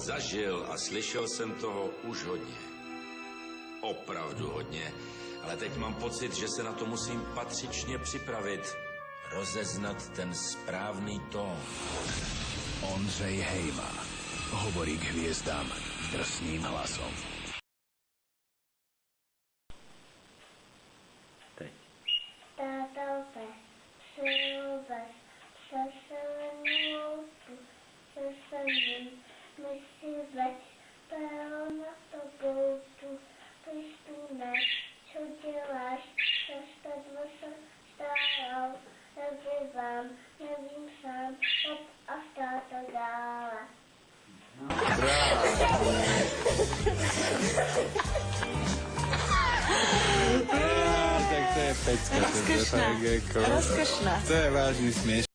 zažil a slyšel jsem toho už hodně. Opravdu hodně. Ale teď mám pocit, že se na to musím patřičně připravit. Rozeznat ten správný tón. Ondřej Hejma hovorí k hviezdám drsným hlasom. Tátal pes, přijel ves, přeselený louku, přeselím, myslivec, pál na toboutu, píšu ne, co děláš, přestadlo se staral, nebyvám, nevím sám, a státo dále. Tak to je pecka. Rozkošná. To je vážny smieš.